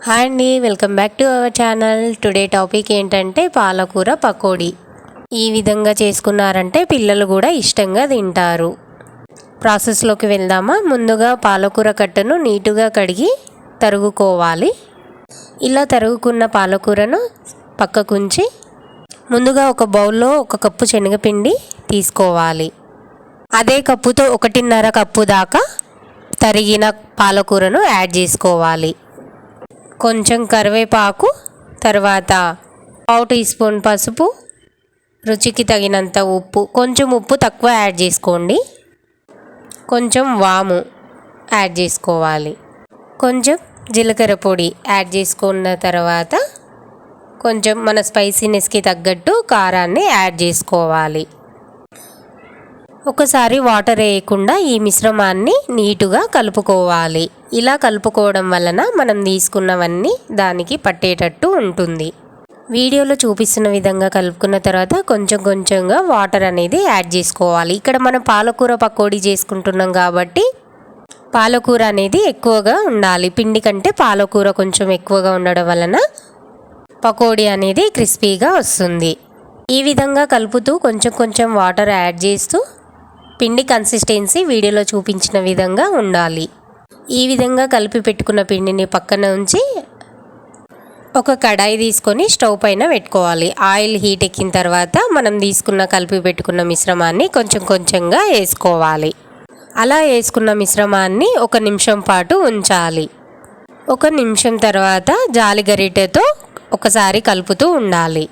Hi అండి, welcome back to our channel. Today topic ఏంటంటే పాలకూర పకోడీ. ఈ విధంగా చేసుకున్నారంటే పిల్లలు కూడా ఇష్టంగా తింటారు. ప్రాసెస్లోకి వెళ్దామా. ముందుగా పాలకూర కట్టను నీటుగా కడిగి తరుగుకోవాలి. ఇలా తరుగుకున్న పాలకూరను పక్కకుంచి ముందుగా ఒక బౌల్లో 1 కప్పు శనగపిండి తీసుకోవాలి. అదే కప్పుతో 1.5 కప్పు దాకా తరిగిన పాలకూరను యాడ్ చేసుకోవాలి. కొంచెం కరివేపాకు, తర్వాత 1/2 టీ స్పూన్ పసుపు, రుచికి తగినంత ఉప్పు, కొంచెం ఉప్పు తక్కువ యాడ్ చేసుకోండి. కొంచెం వాము యాడ్ చేసుకోవాలి. కొంచెం జీలకర్ర పొడి యాడ్ చేసుకున్న తర్వాత కొంచెం మన స్పైసీనెస్కి తగ్గట్టు కారాన్ని యాడ్ చేసుకోవాలి. ఒకసారి వాటర్ వేయకుండా ఈ మిశ్రమాన్ని నీటుగా కలుపుకోవాలి. ఇలా కలుపుకోవడం వలన మనం తీసుకున్నవన్నీ దానికి పట్టేటట్టు ఉంటుంది. వీడియోలో చూపిస్తున్న విధంగా కలుపుకున్న తర్వాత కొంచెం కొంచెంగా వాటర్ అనేది యాడ్ చేసుకోవాలి. ఇక్కడ మనం పాలకూర పకోడీ చేసుకుంటున్నాం కాబట్టి పాలకూర అనేది ఎక్కువగా ఉండాలి. పిండి కంటే పాలకూర కొంచెం ఎక్కువగా ఉండడం వలన పకోడీ అనేది క్రిస్పీగా వస్తుంది. ఈ విధంగా కలుపుతూ కొంచెం కొంచెం వాటర్ యాడ్ చేస్తూ పిండి కన్సిస్టెన్సీ వీడియోలో చూపించిన విధంగా ఉండాలి. ఈ విధంగా కలిపి పెట్టుకున్న పిండిని పక్కన ఉంచి ఒక కడాయి తీసుకొని స్టవ్ పైన పెట్టుకోవాలి. ఆయిల్ హీట్ ఎక్కిన తర్వాత మనం తీసుకున్న కలిపి పెట్టుకున్న మిశ్రమాన్ని కొంచెం కొంచెంగా వేసుకోవాలి. అలా వేసుకున్న మిశ్రమాన్ని 1 నిమిషం పాటు ఉంచాలి. 1 నిమిషం తర్వాత జాలి గరిటెతో ఒకసారి కలుపుతూ ఉండాలి.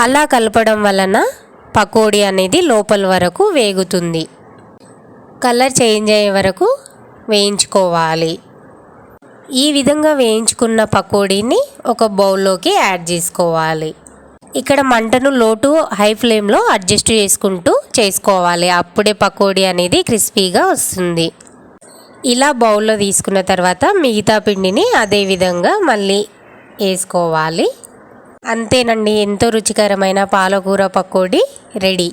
అలా కలపడం వలన పకోడీ అనేది లోపల వరకు వేగుతుంది. కలర్ చేంజ్ అయ్యే వరకు వేయించుకోవాలి. ఈ విధంగా వేయించుకున్న పకోడీని ఒక బౌల్లోకి యాడ్ చేసుకోవాలి. ఇక్కడ మంటను లో టు హై ఫ్లేమ్లో అడ్జస్ట్ చేసుకుంటూ చేసుకోవాలి. అప్పుడే పకోడీ అనేది క్రిస్పీగా వస్తుంది. ఇలా బౌల్లో తీసుకున్న తర్వాత మిగతా పిండిని అదే విధంగా మళ్ళీ వేసుకోవాలి. అంతేనండి, ఎంతో రుచికరమైన పాలకూర పకోడీ రెడీ.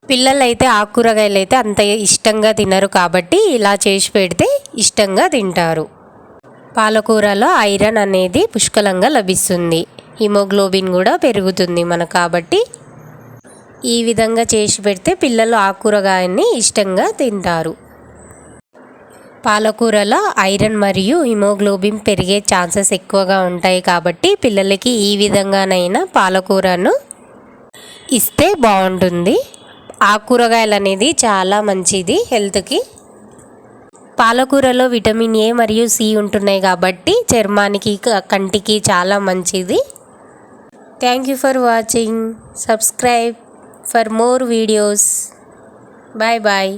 పిల్లలైతే ఆకుకూరగాయలు అయితే అంత ఇష్టంగా తినరు కాబట్టి ఇలా చేసి పెడితే ఇష్టంగా తింటారు. పాలకూరలో ఐరన్ అనేది పుష్కలంగా లభిస్తుంది. హిమోగ్లోబిన్ కూడా పెరుగుతుంది మనకు. కాబట్టి ఈ విధంగా చేసి పెడితే పిల్లలు ఆకుకూరగాయని ఇష్టంగా తింటారు. పాలకూరలో ఐరన్ మరియు హిమోగ్లోబిన్ పెరిగే ఛాన్సెస్ ఎక్కువగా ఉంటాయి కాబట్టి పిల్లలకి ఈ విధంగానైనా పాలకూరను ఇస్తే బాగుంటుంది. ఆకుకూరగాయలు అనేది చాలా మంచిది హెల్త్కి. పాలకూరలో విటమిన్ ఏ మరియు సి ఉంటున్నాయి కాబట్టి చర్మానికి కంటికి చాలా మంచిది. Thank you for watching. Subscribe for more videos. Bye bye.